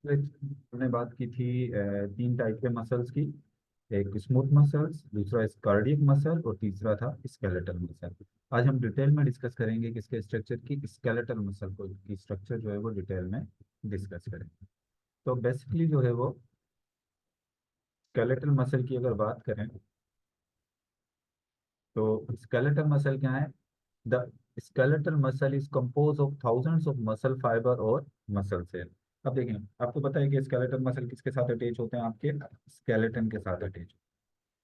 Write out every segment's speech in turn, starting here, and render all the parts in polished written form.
हमने बात की थी तीन टाइप के मसल्स की। एक स्मूथ मसल्स, दूसरा कार्डियक मसल और तीसरा था स्केलेटल मसल। आज हम डिटेल में डिस्कस करेंगे कि इसके स्ट्रक्चर की स्केलेटल मसल को की स्ट्रक्चर जो है वो डिटेल में डिस्कस करेंगे। तो बेसिकली जो है वो स्केलेटल मसल की अगर बात करें तो स्केलेटल मसल क्या है? The skeletal muscle is compose of thousands of muscle fibre और मसल सेल। अब देखें, आपको पता है कि स्केलेटल मसल किसके साथ अटैच होते हैं? आपके स्केलेटन के साथ अटैच।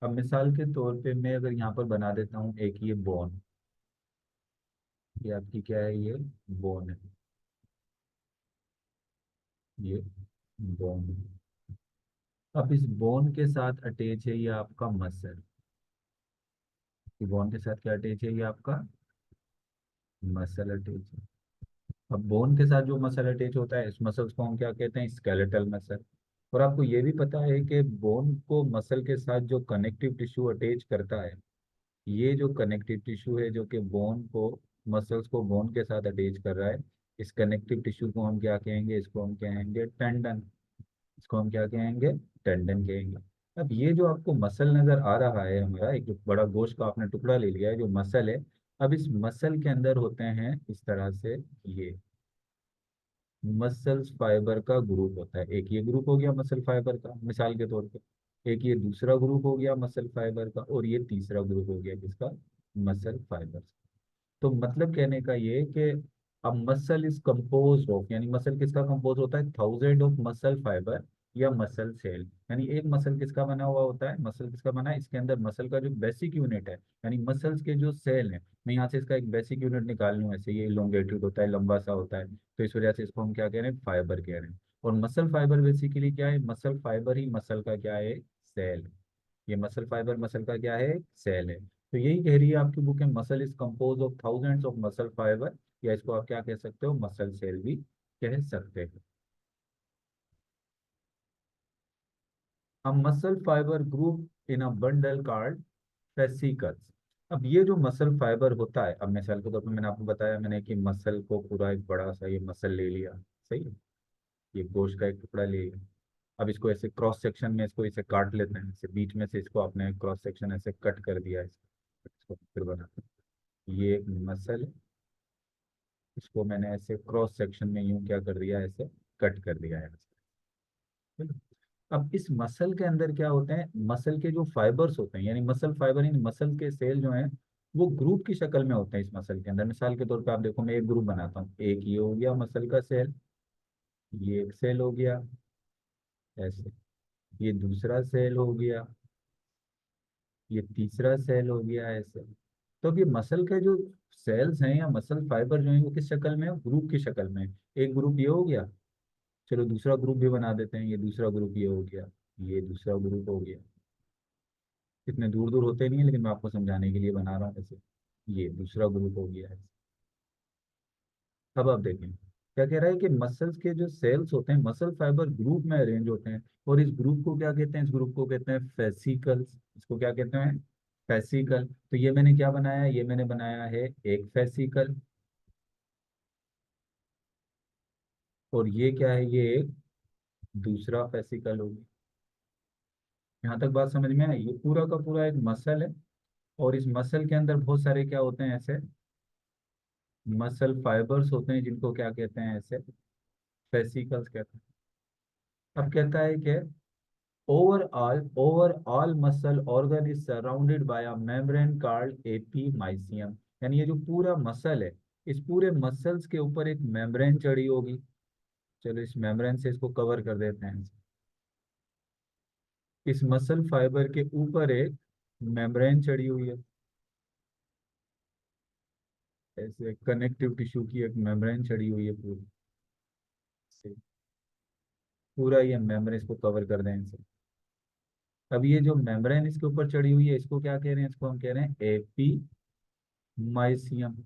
अब मिसाल के तौर पे मैं अगर यहाँ पर बना देता हूँ एक ये बोन, ये आपकी क्या है? ये बोन है, ये बोन है। अब इस बोन के साथ अटैच है ये आपका मसल। ये बोन के साथ क्या अटैच है? ये आपका मसल अटैच है। अब बोन के साथ जो मसल अटैच होता है इस मसल्स को हम क्या कहते हैं? Skeletal muscle. और आपको ये भी पता है कि बोन को मसल के साथ जो कनेक्टिव टिश्यू अटैच करता है, ये जो कनेक्टिव टिश्यू है जो कि बोन को मसल्स को बोन के साथ अटैच कर रहा है, इस कनेक्टिव टिश्यू को हम क्या कहेंगे? इसको हम कहेंगे टेंडन। इसको हम क्या कहेंगे? टेंडन कहेंगे। अब ये जो आपको मसल नजर आ रहा है हमारा, एक जो बड़ा गोश्त का आपने टुकड़ा ले लिया है जो मसल है, अब इस मसल के अंदर होते हैं इस तरह से ये मसल्स फाइबर का ग्रुप होता है। एक ये ग्रुप हो गया मसल फाइबर का मिसाल के तौर पे, एक ये दूसरा ग्रुप हो गया मसल फाइबर का, और ये तीसरा ग्रुप हो गया किसका? Muscle fibre. तो मतलब कहने का ये है कि अब मसल इज कंपोज ऑफ, यानी मसल किसका कंपोज होता है? थाउजेंड ऑफ मसल फाइबर या मसल सेल। यानी एक मसल किसका बना हुआ होता है? मसल किसका बना है? इसके अंदर मसल का जो बेसिक यूनिट है, यानी मसल्स के जो सेल हैं, मैं यहाँ से इसका एक बेसिक यूनिट निकाल लूँ, ऐसे ये इलोंगेटेड होता है, लंबा सा होता है, तो इस वजह से इसको हम क्या कह रहे हैं? फाइबर कह रहे हैं। और मसल फाइबर बेसिकली क्या है? मसल फाइबर ही मसल का क्या है? सेल। ये मसल फाइबर मसल का क्या है? सेल है। तो यही कह रही है आपकी बुक है, muscle is compose of thousands of muscle fibre, या इसको आप क्या कह सकते हो? मसल सेल भी कह सकते हैं। अब muscle fiber group in a bundle card fascicles. अब ये जो मसल फाइबर होता है, अब मिसाल के तौर पर मैंने आपको बताया मैंने कि मसल को पूरा एक बड़ा सा ये मसल ले लिया, सही है, ये गोश्त का एक टुकड़ा ले लिया। अब इसको ऐसे क्रॉस सेक्शन में इसको ऐसे काट लेते हैं, ऐसे बीच में से इसको आपने क्रॉस सेक्शन ऐसे कट कर दिया, इसको फिर बनाते हैं। ये एक मसल है, इसको मैंने ऐसे क्रॉस सेक्शन में यूं क्या कर दिया? ऐसे कट कर दिया है। ठीक है? अब इस मसल के अंदर क्या होते हैं? मसल के जो फाइबर्स होते हैं, यानी मसल फाइबर यानी मसल के सेल जो हैं, वो ग्रुप की शक्ल में होते हैं इस मसल के अंदर। मिसाल के तौर पे आप देखो, मैं एक ग्रुप बनाता हूँ, एक ये हो गया मसल का सेल, ये एक सेल हो गया ऐसे, ये दूसरा सेल हो गया, ये तीसरा सेल हो गया ऐसे। तो अब ये मसल के जो सेल्स हैं या मसल फाइबर जो है वो किस शक्ल में है? ग्रुप की शक्ल में है। एक ग्रुप ये हो गया, चलो दूसरा ग्रुप भी बना देते हैं, ये दूसरा ग्रुप ये हो गया, ये दूसरा ग्रुप हो गया। इतने दूर दूर होते नहीं है, लेकिन मैं आपको समझाने के लिए बना रहा हूँ ऐसे। ये दूसरा ग्रुप हो गया है। अब आप देखें क्या कह रहा है कि मसल्स के जो सेल्स होते हैं मसल फाइबर ग्रुप में अरेंज होते हैं, और इस ग्रुप को क्या कहते हैं? इस ग्रुप को कहते हैं फेसिकल्स। इसको क्या कहते हैं? फेसिकल। तो ये मैंने क्या बनाया? ये मैंने बनाया है एक फेसिकल, और ये क्या है? ये एक दूसरा फेसिकल होगी। यहाँ तक बात समझ में आई? ये पूरा का पूरा एक मसल है, और इस मसल के अंदर बहुत सारे क्या होते हैं? ऐसे मसल फाइबर्स होते हैं जिनको क्या कहते हैं? ऐसे फेसिकल्स कहते हैं। अब कहता है कि overall muscle organ is surrounded by a membrane called epimysium. यानी ये जो पूरा मसल है, इस पूरे मसल्स के ऊपर एक मेम्ब्रेन चढ़ी होगी। चलो इस मेम्ब्रेन से इसको कवर कर देते हैं। इस मसल फाइबर के ऊपर एक मेम्ब्रेन चढ़ी हुई है, ऐसे कनेक्टिव टिश्यू की एक मेम्ब्रेन चढ़ी हुई है पूरी से। पूरा ये मेम्ब्रेन इसको कवर कर दें इनसे। अब ये जो मेम्ब्रेन इसके ऊपर चढ़ी हुई है इसको क्या कह रहे हैं? इसको हम कह रहे हैं एपीमाइसियम।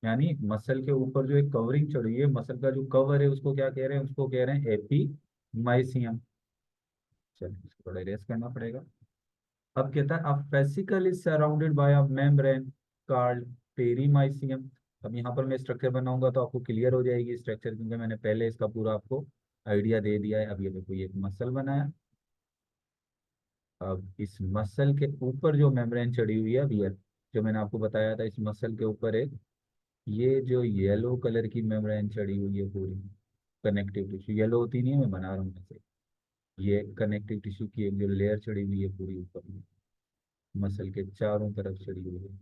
यानी मसल के ऊपर जो एक कवरिंग चढ़ी है, मसल का जो कवर है उसको क्या कह रहे हैं? उसको कह रहे हैं एपीमाइसियम। चलिए इसको थोड़ा रेस करना पड़ेगा। अब कहता है a fascicle is surrounded by a membrane called perimysium. अब यहाँ पर मैं स्ट्रक्चर बनाऊंगा तो आपको क्लियर हो जाएगी स्ट्रक्चर, क्योंकि मैंने पहले इसका पूरा आपको आइडिया दे दिया है। अब ये देखो, ये एक मसल बनाया। अब इस मसल के ऊपर जो मेम्ब्रेन चढ़ी हुई है, अब ये जो मैंने आपको बताया था, इस मसल के ऊपर एक ये जो येलो कलर की मेम्ब्रेन चढ़ी हुई है पूरी, कनेक्टिव टिश्यू, येलो होती नहीं है, मैं बना रहा हूँ ऐसे। ये कनेक्टिव टिश्यू की एक जो लेयर चढ़ी हुई है पूरी ऊपर में, मसल के चारों तरफ चढ़ी हुई है।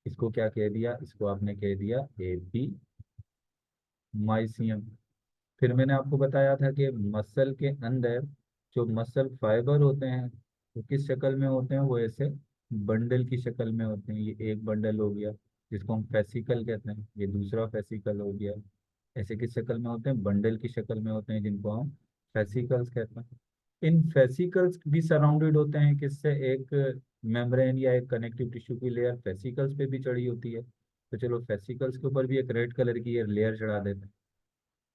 इसको क्या कह दिया? इसको आपने कह दिया एपी माइसियम। फिर मैंने आपको बताया था कि मसल के अंदर जो मसल फाइबर होते हैं वो किस शक्ल में होते हैं? वो ऐसे बंडल की शक्ल में होते हैं। ये एक बंडल हो गया जिसको हम फेसिकल कहते हैं, ये दूसरा फेसिकल हो गया। ऐसे किस शक्ल में होते हैं? बंडल की शक्ल में होते हैं, जिनको हम फेसिकल्स कहते हैं। इन फेसिकल्स भी सराउंडेड होते हैं किससे? एक मेम्ब्रेन या एक कनेक्टिव टिश्यू की लेयर फेसिकल्स पे भी चढ़ी होती है। तो चलो फेसिकल्स के ऊपर भी एक रेड कलर की ये लेयर चढ़ा देते हैं।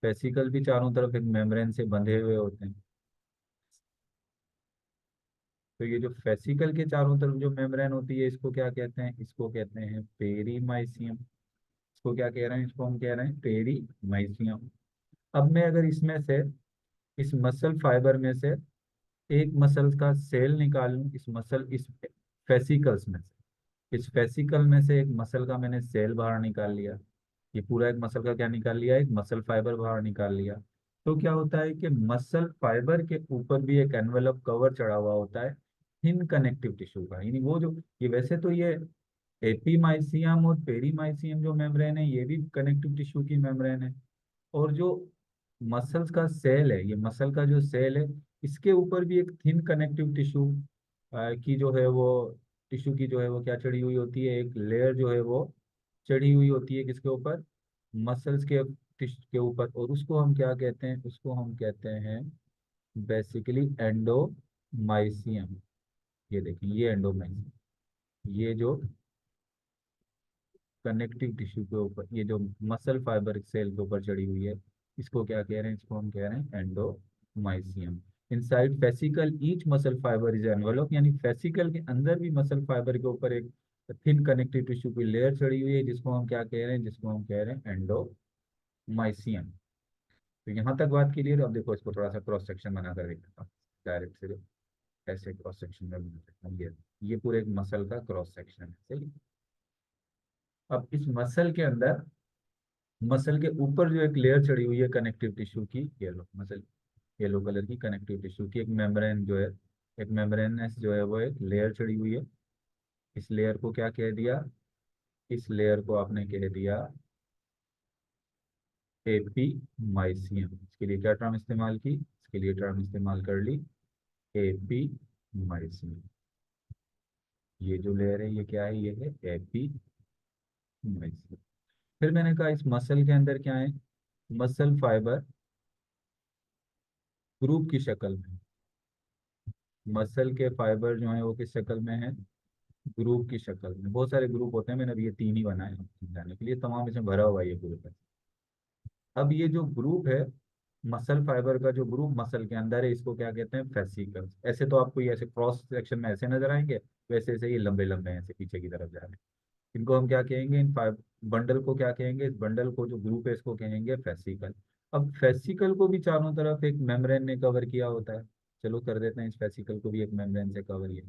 वेसिकल भी चारों तरफ एक मेम्ब्रेन से बंधे हुए होते हैं। तो ये जो फेसिकल के चारों तरफ जो मेम्ब्रेन होती है, इसको क्या कहते हैं? इसको कहते हैं पेरीमाइसियम। इसको क्या कह रहे हैं? इसको हम कह रहे हैं पेरीमाइसियम। अब मैं अगर इसमें से, इस मसल फाइबर में से एक मसल का सेल निकाल लूं, इस फेसिकल्स में से, इस फेसिकल में से एक मसल का मैंने सेल बाहर निकाल लिया, ये पूरा एक मसल का क्या निकाल लिया? एक मसल फाइबर बाहर निकाल लिया। तो क्या होता है कि मसल फाइबर के ऊपर भी एक एनवेलप कवर चढ़ा हुआ होता है थिन कनेक्टिव टिश्यू का। यानी वो जो, ये वैसे तो ये एपीमाइसियम और पेरीमाइसियम जो मेम्ब्रेन है, ये भी कनेक्टिव टिश्यू की मेम्ब्रेन है। और जो मसल्स का सेल है, ये मसल का जो सेल है, इसके ऊपर भी एक थिन कनेक्टिव टिश्यू की जो है वो, टिश्यू की जो है वो क्या चढ़ी हुई होती है? एक लेयर जो है वो चढ़ी हुई होती है किसके ऊपर? मसल्स के टिश्यू के ऊपर। और उसको हम क्या कहते हैं? उसको हम कहते हैं बेसिकली एंडोमाइसियम। ये देखिए, ये एंडोमाइसियम, ये जो कनेक्टिव टिश्यू के ऊपर, ये जो मसल फाइबर सेल के ऊपर चढ़ी हुई है, इसको क्या कह रहे हैं? इसको हम कह रहे हैं endomysium. Inside fascicle each muscle fibre is envelope, यानी फेसिकल के अंदर भी मसल फाइबर के ऊपर एक थिन कनेक्टिव टिश्यू की लेयर चढ़ी हुई है, जिसको हम क्या कह रहे हैं? जिसको हम कह रहे हैं एंडोमाइसियम। तो यहाँ तक बात क्लियर है। अब देखो, इसको थोड़ा सा क्रॉस सेक्शन बना कर देखता हूँ डायरेक्ट से। ऐसे क्रॉस सेक्शन में बना सकता हूँ। ये पूरे एक मसल का क्रॉस सेक्शन है, सही। अब इस मसल के अंदर, मसल के ऊपर जो एक लेयर चढ़ी हुई है कनेक्टिव टिश्यू की, येलो मसल, येलो कलर की कनेक्टिव टिश्यू की एक मेम्ब्रेन जो है, एक मेम्ब्रेन जो है वो एक लेयर चढ़ी हुई है। इस लेयर को क्या कह दिया? इस लेयर को आपने कह दिया एपीमाइसियम। इसके लिए क्या टर्म इस्तेमाल की? इसके लिए टर्म इस्तेमाल कर ली एपीमाइसियम। ये जो लेयर है, ये क्या है? ये है एपीमाइसियम। फिर मैंने कहा इस मसल के अंदर क्या है? मसल फाइबर ग्रुप की शक्ल में। मसल के फाइबर जो है वो किस शक्ल में है? ग्रुप की शक्ल में। बहुत सारे ग्रुप होते हैं, मैंने अभी ये तीन ही बनाए हैं समझाने के लिए, तमाम इसमें भरा हुआ है ये ग्रुप है। अब ये जो ग्रुप है, मसल फाइबर का जो ग्रुप मसल के अंदर है, इसको क्या कहते हैं? फेसिकल्स। ऐसे तो आपको ये ऐसे क्रॉस सेक्शन में ऐसे नजर आएंगे, वैसे ऐसे ये लंबे लंबे ऐसे पीछे की तरफ जा रहे हैं। इनको हम क्या कहेंगे? इन फाइव बंडल को क्या कहेंगे? इस बंडल को, जो ग्रुप है, इसको कहेंगे फेसिकल। अब फेसिकल को भी चारों तरफ एक मेम्ब्रेन ने कवर किया होता है। चलो कर देते हैं इस फेसिकल को भी एक मेम्ब्रेन से कवर। ये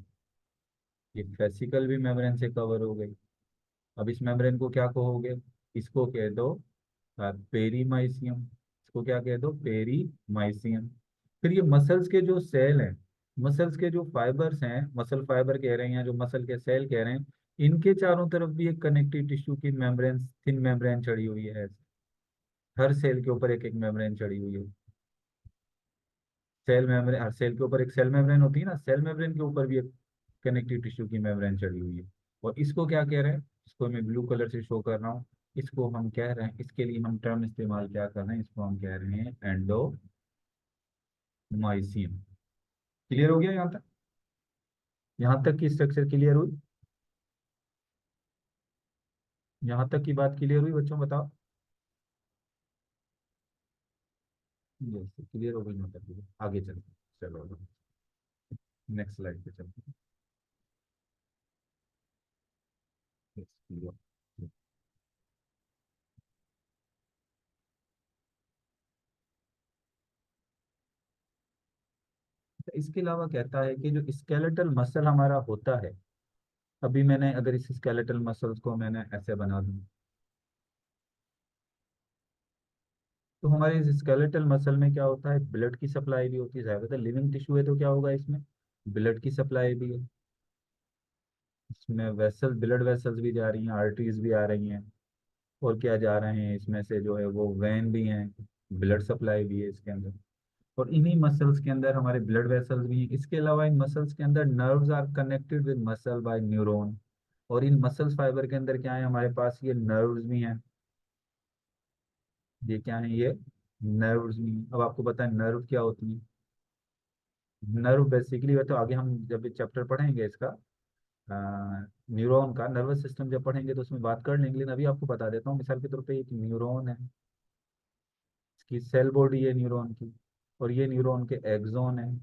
फेसिकल भी मेम्ब्रेन से कवर हो गई। अब इस मेम्ब्रेन को क्या कहोगे? इसको कह दो पेरीमाइसियम। इसको क्या कह दो? पेरीमाइसियम। फिर ये मसल्स के जो सेल हैं, मसल्स के जो फाइबर्स हैं, मसल फाइबर कह रहे हैं या जो मसल के सेल कह रहे हैं, इनके चारों तरफ भी एक कनेक्टिव टिश्यू की मेम्ब्रेन, थिन मेम्ब्रेन चढ़ी हुई है। हर सेल के ऊपर एक एक मेम्ब्रेन चढ़ी हुई है। सेल मेम्ब्रेन, हर सेल के ऊपर एक सेल मेम्ब्रेन होती है ना, सेल मेम्ब्रेन के ऊपर भी एक कनेक्टिव टिश्यू की मेम्ब्रेन चढ़ी हुई है। और इसको क्या कह रहे हैं? इसको मैं ब्लू कलर से शो कर रहा हूँ। इसको हम कह रहे हैं, इसके लिए हम टर्म इस्तेमाल क्या कर रहे हैं? इसको हम कह रहे हैं एंडोमाइसियम। क्लियर हो गया यहाँ तक? यहाँ तक की स्ट्रक्चर क्लियर हुई? यहाँ तक की बात क्लियर हुई बच्चों? बताओ। यस, क्लियर हो गई यहाँ तक की। आगे चलते हैं। चलो नेक्स्ट स्लाइड पे चलते हैं। Yes, clear। इसके अलावा कहता है कि जो स्केलेटल मसल हमारा होता है, अभी मैंने अगर इस स्केलेटल मसल्स को मैंने ऐसे बना दूं, तो हमारे इस स्केलेटल मसल में क्या होता है, ब्लड की सप्लाई भी होती है, ज्यादातर लिविंग टिश्यू है तो क्या होगा इसमें, ब्लड की सप्लाई भी है, इसमें वेसल ब्लड वेसल्स भी जा रही हैं, आर्टरीज भी आ रही हैं, और क्या जा रहे हैं इसमें से जो है वो वेन भी हैं, ब्लड सप्लाई भी है इसके अंदर। और इन्हीं मसल्स के अंदर हमारे ब्लड वेसल्स भी हैं। इसके अलावा इन मसल्स के अंदर nerves are connected with muscle by neuron, और इन मसल्स फाइबर के अंदर क्या है हमारे पास, ये नर्व्स भी हैं। ये क्या है, ये नर्व्स भी हैं। अब आपको पता है नर्व क्या होती है। नर्व बेसिकली, तो आगे हम जब चैप्टर पढ़ेंगे इसका, न्यूरॉन का नर्वस सिस्टम जब पढ़ेंगे तो उसमें बात कर लेंगे, लेकिन अभी आपको बता देता हूँ मिसाल के तौर पे एक न्यूरॉन है, इसकी सेल बॉडी है न्यूरॉन की, और ये न्यूरॉन के एक्सॉन है,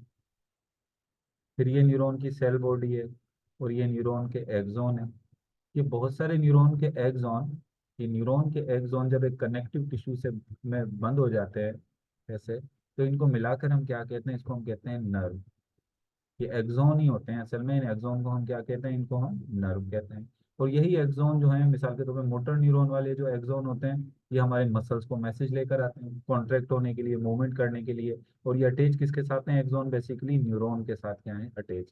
फिर ये न्यूरॉन की सेल बॉडी है, और ये न्यूरॉन के एक्सॉन है। ये बहुत सारे न्यूरॉन के एक्सॉन, ये न्यूरॉन के एक्सॉन जब एक कनेक्टिव टिश्यू से में बंद हो जाते हैं ऐसे, तो इनको मिलाकर हम क्या कहते हैं, इसको हम कहते हैं नर्व। ये एक्सोन ही होते हैं असल में, इन एक्सोन को हम क्या कहते हैं, इनको हम नर्व कहते हैं। और यही एक्सोन जो है मिसाल के तौर पे मोटर न्यूरॉन वाले जो एक्सोन होते हैं, ये हमारे मसल्स को मैसेज लेकर आते हैं कॉन्ट्रैक्ट होने के लिए, मूवमेंट करने के लिए। और ये अटैच किसके साथ है, एक्सोन बेसिकली न्यूरॉन के साथ क्या है, अटैच।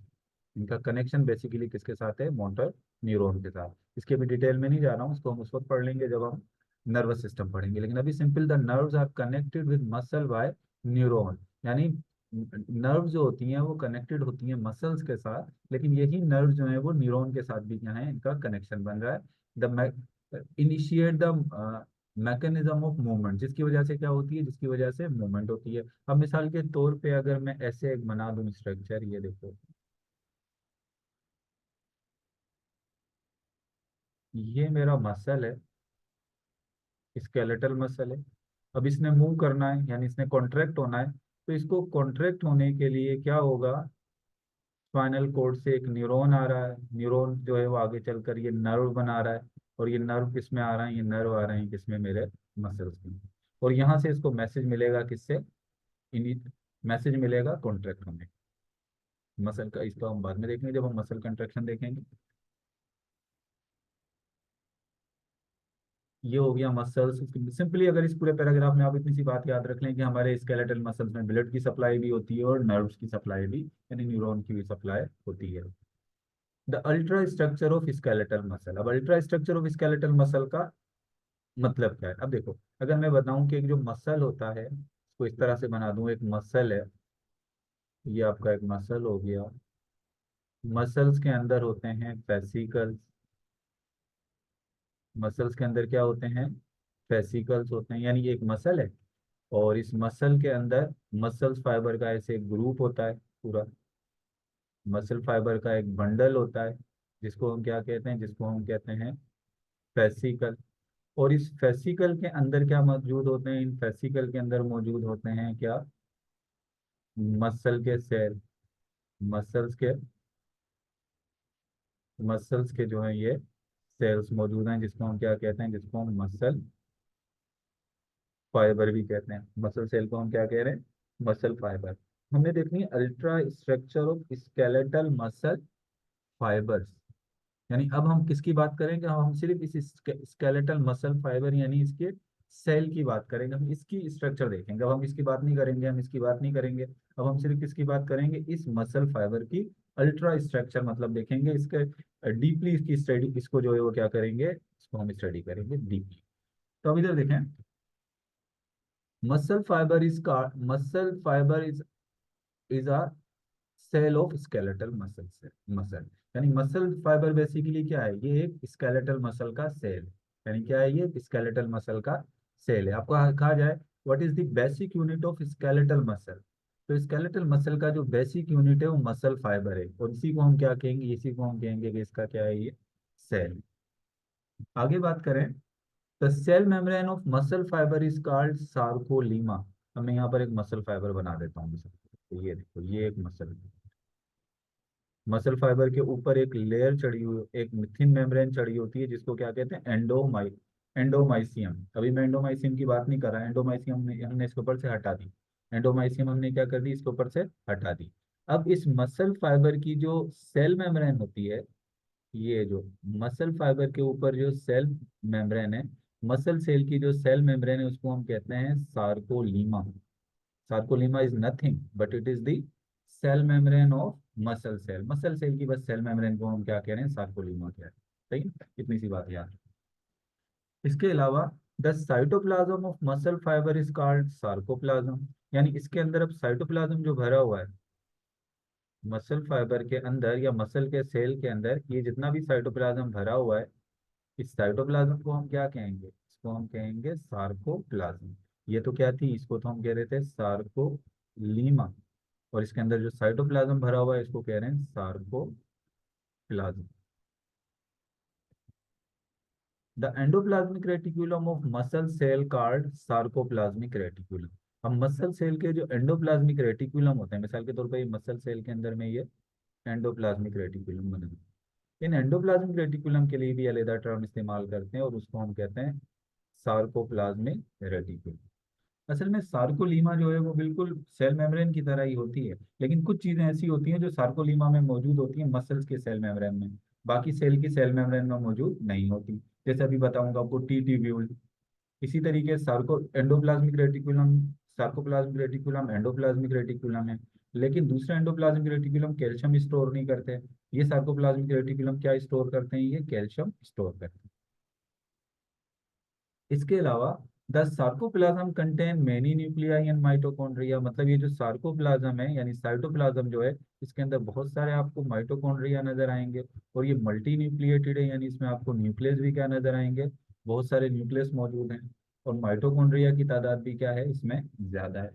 इनका कनेक्शन बेसिकली किसके साथ है, मोटर न्यूरॉन के साथ। इसके भी डिटेल में नहीं जा रहा हूँ, उसको हम उस वक्त पढ़ लेंगे जब हम नर्वस सिस्टम पढ़ेंगे, लेकिन अभी simple, the nerves are connected with muscle by neuron. यानी नर्व जो होती हैं वो कनेक्टेड होती हैं मसल्स के साथ, लेकिन यही नर्व जो है वो न्यूरॉन के साथ भी क्या है, इनका कनेक्शन बन रहा है। The initiate the mechanism of movement, जिसकी वजह से क्या होती है, जिसकी वजह से मूवमेंट होती है। अब मिसाल के तौर पे अगर मैं ऐसे एक बना दूं स्ट्रक्चर, ये देखो, ये मेरा मसल है, स्केलेटल मसल है। अब इसने मूव करना है, यानी इसने कॉन्ट्रैक्ट होना है, तो इसको कॉन्ट्रैक्ट होने के लिए क्या होगा, स्पाइनल कोर्ड से एक न्यूरॉन आ रहा है, न्यूरॉन जो है वो आगे चलकर ये नर्व बना रहा है, और ये नर्व किस में आ रहा है, ये नर्व आ रहे हैं किसमें, मेरे मसल्स में। और यहाँ से इसको मैसेज मिलेगा किससे, इन मैसेज मिलेगा कॉन्ट्रैक्ट होने, मसल का। इसको हम बाद में देखेंगे जब हम मसल कंट्रैक्शन देखेंगे। ये हो गया मसल्स। सिंपली अगर इस पूरे पैराग्राफ में आप इतनी सी बात याद रख लें कि हमारे स्केलेटल मसल्स में ब्लड की सप्लाई भी होती है और नर्व्स की सप्लाई भी, यानी न्यूरॉन की भी सप्लाई होती है। The ultrastructure of skeletal muscle. अब ultrastructure of skeletal muscle का मतलब क्या है, अब देखो, अगर मैं बताऊं कि एक जो मसल होता है, इसको इस तरह से बना दूं, एक मसल है, ये आपका एक मसल हो गया। मसल्स के अंदर होते हैं फेसिकल्स, मसल्स के अंदर क्या होते हैं, फेसिकल्स होते हैं, यानी ये एक मसल है, और इस मसल के अंदर मसल्स फाइबर का ऐसे एक ग्रुप होता है पूरा, मसल फाइबर का एक बंडल होता है, जिसको हम क्या कहते हैं, जिसको हम कहते हैं फेसिकल। और इस फेसिकल के अंदर क्या मौजूद होते हैं, इन फेसिकल के अंदर मौजूद होते हैं क्या, मसल के सेल, मसल्स के मसल्स के जो है ये सेल्स मौजूद हैं, जिसको हम क्या कहते हैं, जिसको हम मसल फाइबर भी कहते हैं। मसल सेल को हम क्या कह रहे हैं, मसल फाइबर। हमने देखनी है ultra structure of skeletal muscle fibres, यानी अब हम किसकी बात करेंगे, हम सिर्फ इस स्केलेटल मसल फाइबर यानी इसके सेल की बात करेंगे, हम इसकी स्ट्रक्चर देखेंगे। अब हम इसकी बात नहीं करेंगे, हम इसकी बात नहीं करेंगे, अब हम सिर्फ किसकी बात करेंगे, इस मसल फाइबर की अल्ट्रा स्ट्रक्चर मतलब देखेंगे, इसके डीपली इसकी स्टडी, इसको जो है वो क्या करेंगे, इसको हम स्टडी करेंगे डीपली। तो अब इधर देखें, मसल फाइबर इज का muscle fibre is a cell of skeletal muscle से मसल, यानी मसल फाइबर बेसिकली क्या है, ये एक स्केलेटल मसल का सेल, यानी क्या है, ये स्केलेटल मसल का सेल है। आपको कहा जाए what is the basic unit of skeletal muscle, तो स्केलेटल मसल का जो बेसिक यूनिट है वो मसल फाइबर है, और इसी को हम क्या कहेंगे, इसी को हम कहेंगे कि इसका क्या है, ये सेल। आगे बात करें, the cell membrane of muscle fibre is called sarcolemma. अब मैं यहाँ पर एक मसल फाइबर बना देता हूँ, तो ये देखो, ये एक मसल, मसल फाइबर के ऊपर एक लेयर चढ़ी हुई, एक थिन मेम्ब्रेन चढ़ी होती है, जिसको क्या कहते हैं, एंडोमाइसियम। अभी मैं एंडोमाइसियम की बात नहीं कर रहा, एंडोमाइसियम हमने इसके ऊपर से हटा दी, एंडोमाइसियम हमने क्या कर दी, इसके ऊपर से हटा दी। अब इस मसल फाइबर की जो सेल मेम्ब्रेन होती है, ये जो मसल फाइबर के ऊपर जो सेल मेम्ब्रेन है, मसल सेल की जो सेल मेम्ब्रेन है, उसको हम कहते हैं sarcolemma. Sarcolemma is nothing but it is the cell membrane of muscle cell. Muscle cell की बस सेल मेम्ब्रेन को हम क्या कह रहे हैं, सार्कोलीमा कह रहे हैं। सही है? इतनी सी बात याद। इसके अलावा the cytoplasm of muscle fibre is called sarcoplasm. यानी इसके अंदर अब साइटोप्लाज्म जो भरा हुआ है मसल फाइबर के अंदर या मसल के सेल के अंदर, ये जितना भी साइटोप्लाज्म भरा हुआ है, इस साइटोप्लाज्म को हम क्या कहेंगे, इसको हम कहेंगे सार्कोप्लाज्म। ये तो क्या थी, इसको तो हम कह रहे थे सार्कोलीमा, और इसके अंदर जो साइटोप्लाज्म भरा हुआ है इसको कह रहे हैं sarcoplasm. The endoplasmic reticulum of muscle cell called sarcoplasmic reticulum. अब मसल सेल के जो एंडोप्लाज्मिक रेटिकुलम होते हैं, मिसाल के तौर पर ये मसल सेल के अंदर में ये एंडोप्लाज्मिक रेटिकुलम बने हुए हैं। इन एंडोप्लाज्मिक रेटिकुलम के लिए भी अलग टर्म इस्तेमाल करते हैं और उसको हम कहते हैं सार्कोप्लाज्मिक रेटिकुलम। असल में सार्कोलीमा जो है वो बिल्कुल सेल मेम्ब्रेन की तरह ही होती है, लेकिन कुछ चीजें ऐसी होती हैं जो सार्कोलीमा में मौजूद होती हैं मसल्स के सेल मेम्ब्रेन में, बाकी सेल की सेल मेम्ब्रेन में मौजूद नहीं होती। जैसे अभी बताऊंगा आपको टी ट्यूब्यूल। इसी तरीके Sarco endoplasmic reticulum, sarcoplasmic reticulum endoplasmic reticulum है, लेकिन दूसरा एंडोप्लाज्मिक रेटिकुलम कैल्शियम स्टोर नहीं करते। ये सार्कोप्लाज्मिक रेटिकुलम क्या स्टोर करते हैं, ये कैल्शियम स्टोर करते हैं। इसके अलावा the sarcoplasm contain many nuclei and mitochondria. मतलब ये जो सार्कोप्लाज्म है यानी साइटोप्लाज्म जो है, इसके अंदर बहुत सारे आपको माइटोकॉन्ड्रिया नजर आएंगे, और ये मल्टी न्यूक्लिएटेड है, यानी इसमें आपको न्यूक्लियस भी क्या नजर आएंगे, बहुत सारे न्यूक्लियस मौजूद हैं, और माइटोकॉन्ड्रिया की तादाद भी क्या है इसमें ज्यादा है।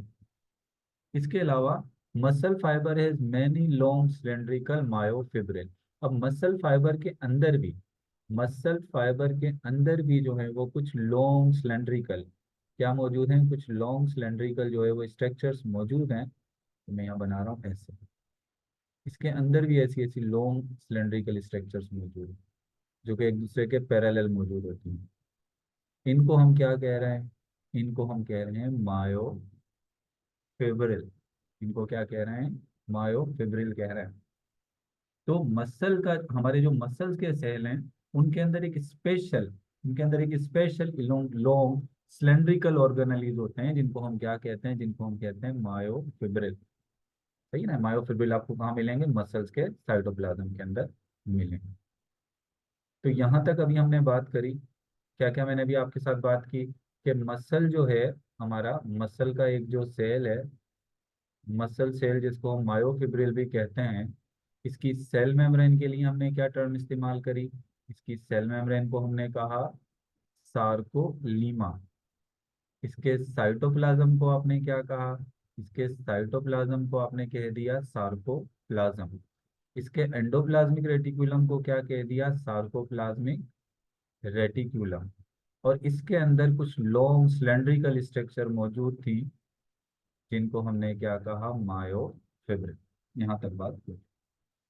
इसके अलावा muscle fibre has many long cylindrical myofibril. अब मसल फाइबर के अंदर भी, मसल फाइबर के अंदर भी जो है वो कुछ लॉन्ग सिलेंड्रिकल क्या मौजूद हैं, कुछ लॉन्ग सिलेंड्रिकल जो है वो स्ट्रक्चर्स मौजूद हैं। तो मैं यहाँ बना रहा हूँ ऐसे, इसके अंदर भी ऐसी ऐसी लॉन्ग सिलेंड्रिकल स्ट्रक्चर्स मौजूद हैं जो कि एक दूसरे के पैरेलल मौजूद होती हैं। इनको हम क्या कह रहे हैं, इनको हम कह रहे हैं मायोफिब्रिल। इनको क्या कह रहे हैं, मायोफिब्रिल कह रहे हैं। तो मसल का, हमारे जो मसल्स के सेल हैं उनके अंदर एक स्पेशल, उनके अंदर एक special long long cylindrical organelles होते हैं, जिनको हम क्या कहते हैं, जिनको हम कहते हैं मायोफिब्रिल। सही ना? मायोफिब्रिल आपको कहाँ मिलेंगे, मसल्स के साइटोप्लाज्म के अंदर मिलेंगे। तो यहाँ तक अभी हमने बात करी, क्या क्या मैंने अभी आपके साथ बात की कि मसल जो है, हमारा मसल का एक जो सेल है, मसल सेल जिसको हम मायोफिब्रिल भी कहते हैं, इसकी सेल मेम्ब्रेन के लिए हमने क्या टर्म इस्तेमाल करी, इसकी सेल मेम्ब्रेन को हमने कहा सार्कोलीमा। इसके साइटोप्लाज्म को आपने क्या कहा, इसके साइटोप्लाज्म को आपने कह दिया सार्कोप्लाज्म। इसके एंडोप्लाज्मिक रेटिकुलम को क्या कह दिया, सार्कोप्लाज्मिक रेटिकुलम। और इसके अंदर कुछ लॉन्ग सिलेंड्रिकल स्ट्रक्चर मौजूद थी जिनको हमने क्या कहा, मायोफिब्रिल। यहाँ तक बात की।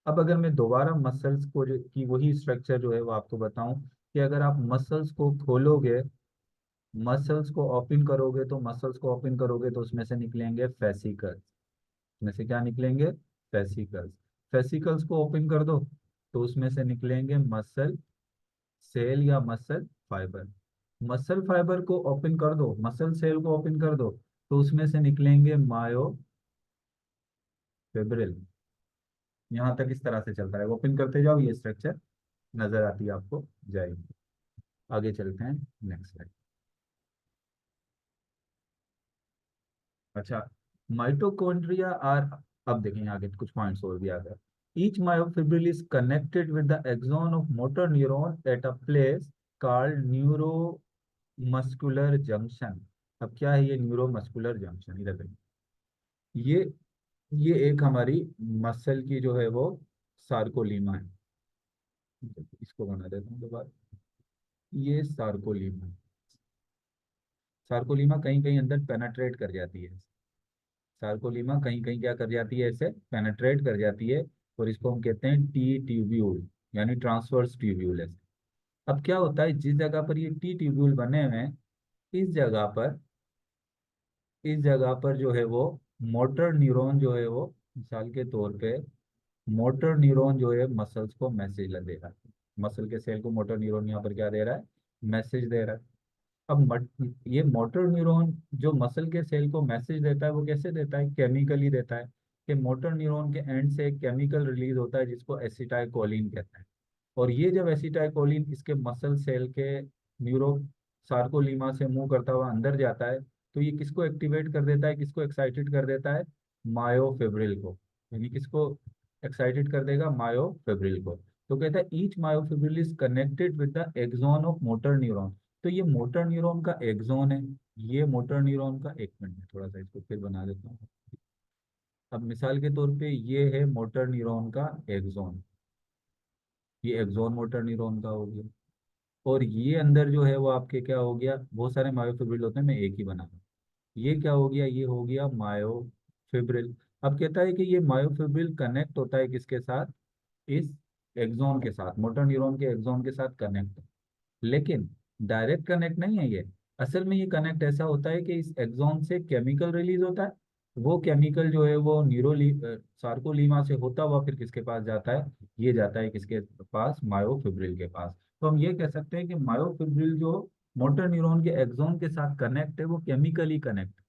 अब अगर मैं दोबारा मसल्स को जो की वही स्ट्रक्चर जो है वो आपको बताऊं, कि अगर आप मसल्स को खोलोगे, मसल्स को ओपन करोगे, तो मसल्स को ओपन करोगे तो उसमें से निकलेंगे फेसिकल्स। उसमें से क्या निकलेंगे, फेसिकल्स। फेसिकल्स को ओपन कर दो तो उसमें से निकलेंगे मसल सेल या मसल फाइबर। मसल फाइबर को ओपन कर दो, मसल सेल को ओपन कर दो, तो उसमें से निकलेंगे मायोफिब्रिल। यहाँ तक इस तरह से चलता है, ओपन करते जाओ ये स्ट्रक्चर नजर आती आपको जाएगी। आगे चलते हैं, नेक्स्ट स्लाइड। अच्छा, माइटोकॉन्ड्रिया आर, अब देखें आगे कुछ पॉइंट्स और भी आ गए। Each myofibril is connected with the axon of motor neuron at a place called neuromuscular junction. अब क्या है ये न्यूरो मस्कुलर जंक्शन, इधर देखिए। ये ये एक हमारी मसल की जो है वो सार्कोलीमा है। इसको बना देता हूँ दोबारा, ये सार्कोलीमा है। सार्कोलीमा कहीं कहीं अंदर पेनेट्रेट कर जाती है, सार्कोलीमा कहीं कहीं क्या कर जाती है, ऐसे पेनेट्रेट कर जाती है, और इसको हम कहते हैं टी ट्यूब्यूल, यानी ट्रांसवर्स ट्यूब्यूल है। अब क्या होता है, जिस जगह पर ये टी ट्यूब्यूल बने हुए हैं, इस जगह पर, इस जगह पर जो है वो मोटर न्यूरॉन जो है वो मिसाल के तौर पे मोटर न्यूरॉन जो है मसल्स को मैसेज दे रहा है, मसल के सेल को मोटर न्यूरॉन यहाँ पर क्या दे रहा है, मैसेज दे रहा है। अब ये मोटर न्यूरॉन जो मसल के सेल को मैसेज देता है वो कैसे देता है, केमिकली देता है। कि मोटर न्यूरॉन के एंड से एक केमिकल रिलीज होता है जिसको एसिटाइलकोलिन कहते हैं। और ये जब एसिटाइलकोलिन इसके मसल सेल के न्यूरो सार्कोलीमा से मूव करता हुआ अंदर जाता है, तो ये किसको एक्टिवेट कर देता है, किसको एक्साइटेड कर देता है, मायोफिब्रिल को। यानी किसको एक्साइटेड कर देगा, मायोफिब्रिल को। तो कहता है each myofibril is connected with the axon of motor neuron. तो ये मोटर न्यूरॉन का एक्सॉन है, ये मोटर न्यूरॉन का, एक मिनट में थोड़ा सा इसको फिर बना देता हूँ। अब मिसाल के तौर पे ये है मोटर न्यूरॉन का एक्सॉन, ये एक्सॉन मोटर न्यूरॉन का हो गया। और ये अंदर जो है वो आपके क्या हो गया, बहुत सारे मायोफिब्रिल होते हैं, मैं एक ही बना रहा हूँ। ये क्या हो गया, ये हो गया मायोफिब्रिल। अब कहता है कि ये मायोफिब्रिल कनेक्ट होता है किसके साथ, इस एक्सॉन के साथ, मोटर न्यूरॉन के एक्सॉन के साथ कनेक्ट। लेकिन डायरेक्ट कनेक्ट नहीं है ये। असल में ये कनेक्ट ऐसा होता है कि इस एक्सॉन से केमिकल रिलीज होता है। वो केमिकल जो है वो सार्कोलीमा से होता हुआ फिर किसके पास जाता है, ये जाता है किसके पास, मायोफिब्रिल के पास। तो हम ये कह सकते हैं कि मायोफिब्रिल जो मोटर न्यूरॉन के एक्सॉन के साथ कनेक्ट है वो केमिकली कनेक्ट।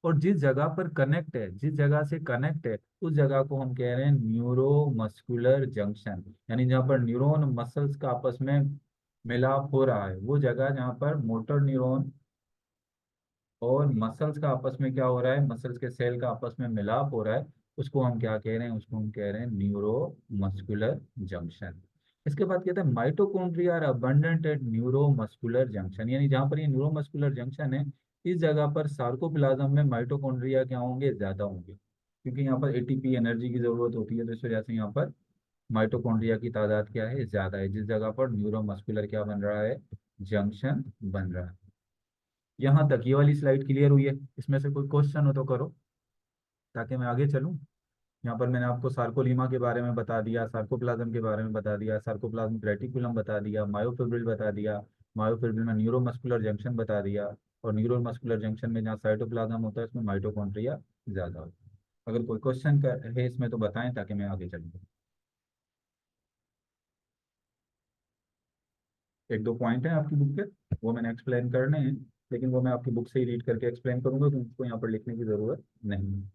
और जिस जगह पर कनेक्ट है, जिस जगह से कनेक्ट है, उस जगह को हम कह रहे हैं न्यूरो मस्कुलर जंक्शन। यानी जहाँ पर न्यूरॉन मसल्स का आपस में मिलाप हो रहा है, वो जगह जहाँ पर मोटर न्यूरॉन और मसल्स का आपस में क्या हो रहा है, मसल्स के सेल का आपस में मिलाप हो रहा है, उसको हम क्या कह रहे हैं, उसको हम कह रहे हैं न्यूरो मस्कुलर जंक्शन। इसके बाद कहते हैं mitochondria are abundant at neuromuscular junction. यानी जहाँ पर ये न्यूरो मस्कुलर जंक्शन है, इस जगह पर सार्कोप्लाज्म में माइटोकॉन्ड्रिया क्या होंगे, ज्यादा होंगे। क्योंकि यहाँ पर एटीपी एनर्जी की जरूरत होती है, तो इस वजह से यहाँ पर माइटोकॉन्ड्रिया की तादाद क्या है, ज्यादा है, जिस जगह पर न्यूरो मस्कुलर क्या बन रहा है, जंक्शन बन रहा है। यहाँ तक ये वाली स्लाइड क्लियर हुई है, इसमें से कोई क्वेश्चन हो तो करो ताकि मैं आगे चलूँ। यहाँ पर मैंने आपको सार्कोलीमा के बारे में बता दिया, सार्कोप्लाज्म के बारे में बता दिया, सार्कोप्लाज्म रेटिकुलम बता दिया, मायोफिब्रिल बता दिया, मायोफिब्रिल में न्यूरोमस्कुलर जंक्शन बता दिया, और न्यूरोमस्कुलर जंक्शन में जहाँ साइटोप्लाज्म होता है उसमें माइटोकॉन्ड्रिया ज्यादा होता है। अगर कोई क्वेश्चन है इसमें तो बताएं ताकि मैं आगे चलूँ। एक दो पॉइंट है आपकी बुक के, वो मैंने एक्सप्लेन करने हैं, लेकिन वो मैं आपकी बुक से ही रीड करके एक्सप्लेन करूंगा, तो उसको यहाँ पर लिखने की जरूरत नहीं है।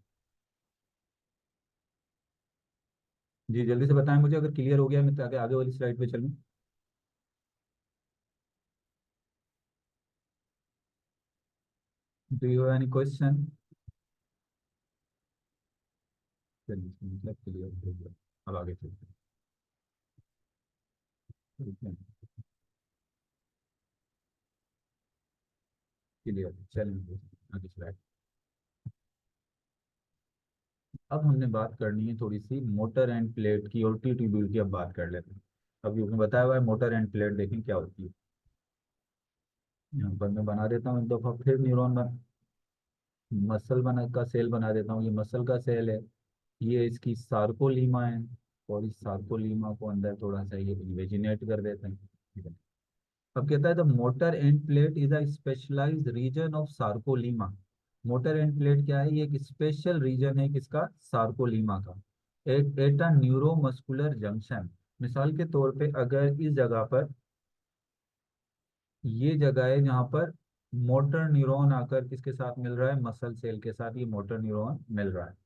जी जल्दी से बताएं मुझे अगर क्लियर हो गया, मैं ताकि आगे वाली स्लाइड पे चलूँ। Do you have any question? चलिए इसका मतलब क्लियर हो गया। अब आगे चलते हैं। ठीक है, क्लियर, चलिए आगे स्लाइड। अब हमने बात करनी है थोड़ी सी मोटर एंड प्लेट की और टी ट्यूब्यूल की, अब बात कर लेते हैं। अभी उसने बताया हुआ है मोटर एंड प्लेट, देखें क्या होती है। यहाँ पर मैं बना देता हूँ एक दफा फिर न्यूरॉन मसल बना का सेल बना देता हूँ, ये मसल का सेल है, ये इसकी सार्कोलीमा है। और इस सार्कोलीमा को अंदर थोड़ा सा ये इन्वेजिनेट कर देते हैं, ठीक है। अब कहता है the motor end plate is a specialised region of sarcolemma. Motor end plate क्या है, ये एक स्पेशल रीजन है किसका, सार्कोलीमा का। At a neuromuscular junction. मिसाल के तौर पे अगर इस जगह पर, ये जगह है जहाँ पर मोटर न्यूरॉन आकर किसके साथ मिल रहा है, मसल सेल के साथ ये मोटर न्यूरॉन मिल रहा है।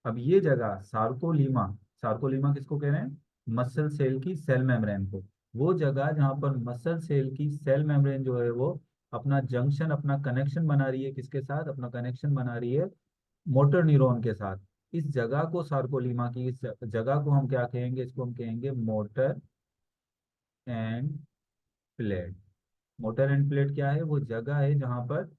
अब ये जगह सार्कोलीमा, सार्कोलीमा किसको कह रहे हैं, मसल सेल की सेल मेम्ब्रेन को। वो जगह जहाँ पर मसल सेल की सेल मेम्ब्रेन जो है वो अपना जंक्शन, अपना कनेक्शन बना रही है किसके साथ, अपना कनेक्शन बना रही है मोटर न्यूरॉन के साथ। इस जगह को सार्कोलीमा की इस जगह को हम क्या कहेंगे, इसको हम कहेंगे motor end plate. Motor end plate क्या है, वो जगह है जहाँ पर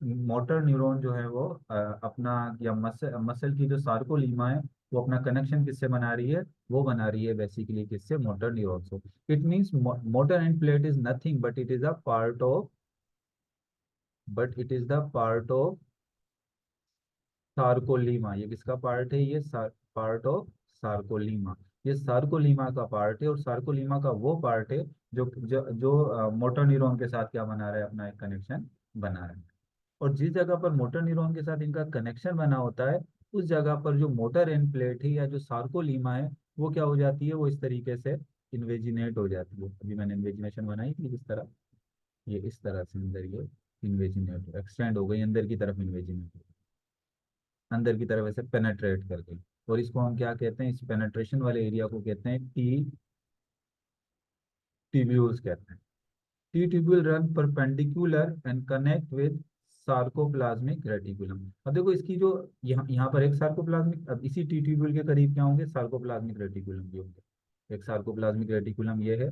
मोटर न्यूरॉन जो है वो अपना, या मसल की जो सार्कोलीमा है वो अपना कनेक्शन किससे बना रही है, वो बना रही है बेसिकली किससे, मोटर न्यूरॉन से। It means motor end plate is nothing but it is a part of, but it is the part of सार्कोलीमा। ये किसका पार्ट है, ये पार्ट ऑफ सार्कोलीमा। ये सार्कोलीमा का पार्ट है, और सार्कोलीमा का वो पार्ट है जो मोटर न्यूरॉन के साथ क्या बना रहा है, अपना एक कनेक्शन बना रहा है। और जिस जगह पर मोटर न्यूरॉन के साथ इनका कनेक्शन बना होता है, उस जगह पर जो मोटर एंड प्लेट है या जो सार्कोलीमा है वो क्या हो जाती है, वो इस तरीके से इन्वेजिनेट हो जाती है। अभी मैंने इन्वेजिनेशन बनाई थी किस तरह, ये इस तरह से अंदर ये इन्वेजिनेट एक्सटेंड हो गई, अंदर की तरफ इन्वेजिनेट, अंदर की तरफ ऐसे पेनेट्रेट कर गई। और इसको हम क्या कहते हैं, इस पेनेट्रेशन वाले एरिया को कहते हैं टी ट्यूब्यूल्स कहते हैं। T tubule run perpendicular and connect with sarcoplasmic reticulum. अब देखो इसकी जो यहाँ यहाँ पर एक सार्कोप्लाज्मिक, अब इसी टी ट्यूब्यूल के करीब क्या होंगे, सार्कोप्लाज्मिक रेटिकुलम भी होंगे। एक सार्कोप्लाज्मिक रेटिकुलम ये है,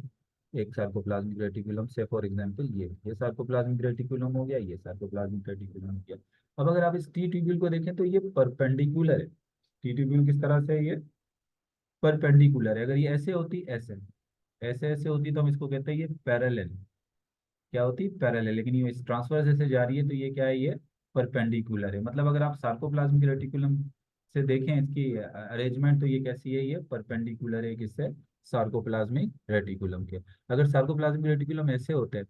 एक सार्कोप्लाज्मिक रेटिकुलम से फॉर एग्जांपल ये सार्कोप्लाज्मिक रेटिकुलम हो गया, ये सार्कोप्लाज्मिक रेटिकुलम हो गया। अब अगर आप इस टी ट्यूब्यूल को देखें तो ये परपेंडिकुलर है। टी ट्यूब्यूल किस तरह से है, ये परपेंडिकुलर है। अगर ये ऐसे होती, ऐसे ऐसे ऐसे होती तो हम इसको कहते हैं ये पैरेलल, क्या होती पैरेलल। लेकिन ये इस ट्रांसवर्स ऐसे जा रही है तो ये क्या है, ये परपेंडिकुलर है। मतलब अगर आप सार्कोप्लाज्मिक रेटिकुलम से देखें इसकी अरेंजमेंट तो ये कैसी है, ये परपेंडिकुलर है किससे, सार्कोप्लाज्मिक रेटिकुलम के। अगर सार्कोप्लाज्मिक रेटिकुलम ऐसे होते,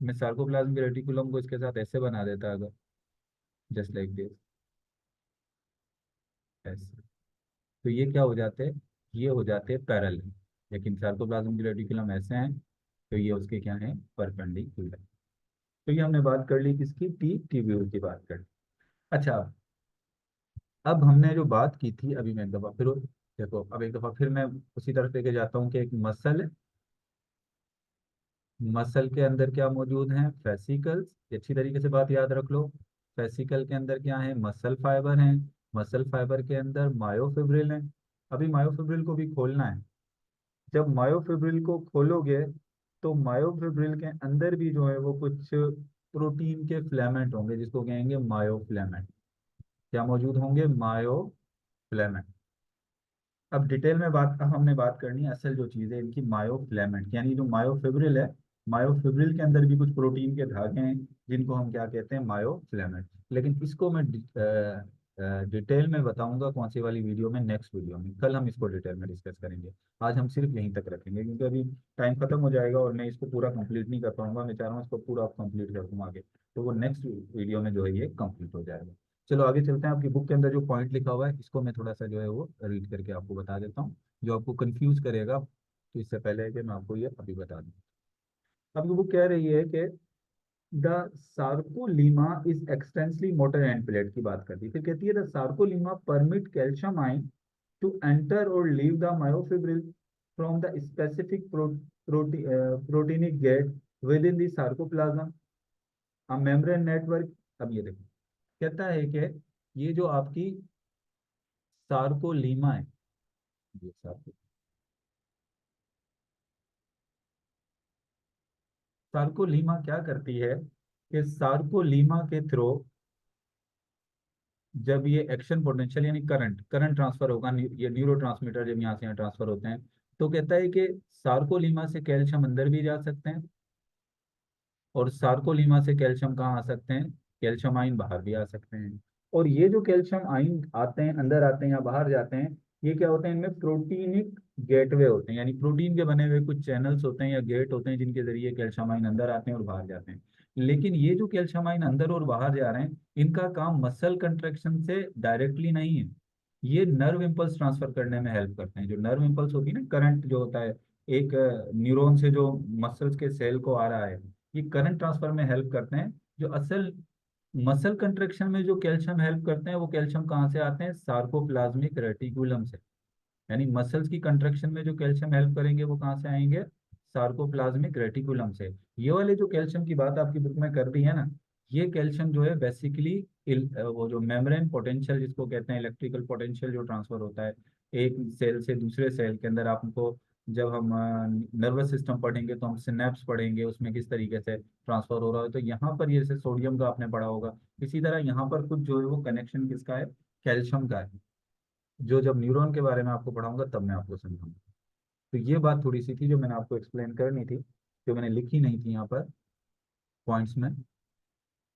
मैं सार्कोप्लाज्मिक रेटिकुलम को इसके साथ ऐसे बना देता अगर, जस्ट लाइक दिस, ऐसे, तो ये क्या हो जाते हैं, ये हो जाते हैं पैरेलल। लेकिन सार्कोप्लाज्मिक रेटिकुलम ऐसे हैं तो ये उसके क्या है, परपेंडिकुलर। तो ये हमने बात कर ली किसकी, टी ट्यूब्यूल की बात कर ली। अच्छा, अब हमने जो बात की थी, अभी मैं एक दफा फिर देखो, अब एक दफा फिर मैं उसी तरफ लेके जाता हूँ कि एक मसल है, मसल के अंदर क्या मौजूद है, फेसिकल्स। अच्छी तरीके से बात याद रख लो, फेसिकल के अंदर क्या है, मसल फाइबर है, मसल फाइबर के अंदर मायोफिब्रिल है। अभी मायोफिब्रिल को भी खोलना है। जब मायोफिब्रिल को खोलोगे तो मायोफिब्रिल के अंदर भी जो है वो कुछ प्रोटीन के फिलामेंट होंगे जिसको कहेंगे मायोफिलामेंट। क्या मौजूद होंगे, मायोफिलामेंट। अब डिटेल में बात, अब हमने बात करनी है असल जो चीज़ है इनकी, मायोफिलामेंट, यानी जो मायोफिब्रिल है, मायोफिब्रिल के अंदर भी कुछ प्रोटीन के धागे हैं जिनको हम क्या कहते हैं, मायोफिलामेंट। लेकिन इसको मैं डिटेल में बताऊंगा कौन सी वाली वीडियो में, नेक्स्ट वीडियो में। कल हम इसको डिटेल में डिस्कस करेंगे। आज हम सिर्फ यहीं तक रखेंगे क्योंकि अभी टाइम खत्म हो जाएगा और मैं इसको पूरा कंप्लीट नहीं कर पाऊंगा। मैं चाह रहा हूँ इसको पूरा कंप्लीट कर दूँ आगे, तो वो नेक्स्ट वीडियो में जो है ये कंप्लीट हो जाएगा। चलो आगे चलते हैं। आपकी बुक के अंदर जो पॉइंट लिखा हुआ है इसको मैं थोड़ा सा जो है वो रीड करके आपको बता देता हूँ, जो आपको कंफ्यूज करेगा। तो इससे पहले है कि मैं आपको ये अभी बता दूँ। अब वो कह रही है कि the sarcolemma is extensively motor end plate की बात करती है। फिर कहती है the sarcolemma permit calcium ion to enter और leave the myofibril from the specific proteinic gate within the sarcoplasm a membrane network. अब ये देखो, कहता है कि ये जो आपकी सार्कोलीमा है, ये सार्कोलीमा क्या करती है कि सार्कोलीमा के थ्रू जब ये एक्शन पोटेंशियल यानी करंट करंट ट्रांसफर होगा, ये न्यूरो ट्रांसमीटर जब यहाँ से यहाँ ट्रांसफर होते हैं, तो कहता है कि सार्कोलीमा से कैल्शियम अंदर भी जा सकते हैं और सार्कोलीमा से कैल्शियम कहाँ आ सकते हैं, कैल्शियम आयन बाहर भी आ सकते हैं। और ये जो कैल्शियम आयन आते हैं, अंदर आते हैं या बाहर जाते हैं, ये क्या होते हैं, इनमें प्रोटीनिक गेटवे होते हैं, यानी प्रोटीन के बने हुए कुछ चैनल्स होते हैं या गेट होते हैं जिनके जरिए कैल्शियम आयन अंदर आते हैं और बाहर जाते हैं। लेकिन ये जो कैल्शियम आयन अंदर और बाहर जा रहे हैं, इनका काम मसल कंट्रैक्शन से डायरेक्टली नहीं है, ये नर्व इम्पल्स ट्रांसफर करने में हेल्प करते हैं। जो नर्व इम्पल्स होती है ना, करंट जो होता है एक न्यूरॉन से जो मसल्स के सेल को आ रहा है, ये करंट ट्रांसफर में हेल्प करते हैं। जो असल मसल कंट्रैक्शन में जो कैल्शियम हेल्प करते हैं वो कैल्शियम कहाँ से आते हैं, सार्कोप्लाज्मिक रेटिकुलम से। यानी मसल्स की कंट्रैक्शन में जो कैल्शियम हेल्प करेंगे वो कहाँ से आएंगे, सार्कोप्लाज्मिक रेटिकुलम से। ये वाले जो कैल्शियम की बात आपकी बुक में कर दी है ना, ये कैल्शियम जो है बेसिकली वो जो मेम्ब्रेन पोटेंशियल जिसको कहते हैं, इलेक्ट्रिकल पोटेंशियल जो ट्रांसफर होता है एक सेल से दूसरे सेल के अंदर, आपको जब हम नर्वस सिस्टम पढ़ेंगे तो हम सिनेप्स पढ़ेंगे उसमें किस तरीके से ट्रांसफर हो रहा है। तो यहाँ पर ये जैसे सोडियम का आपने पढ़ा होगा, इसी तरह यहाँ पर कुछ जो है वो कनेक्शन किसका है, कैल्शियम का है, जो जब न्यूरॉन के बारे में आपको पढ़ाऊंगा तब मैं आपको समझाऊंगा। तो ये बात थोड़ी सी थी जो मैंने आपको एक्सप्लेन करनी थी, जो मैंने लिखी नहीं थी यहाँ पर पॉइंट्स में।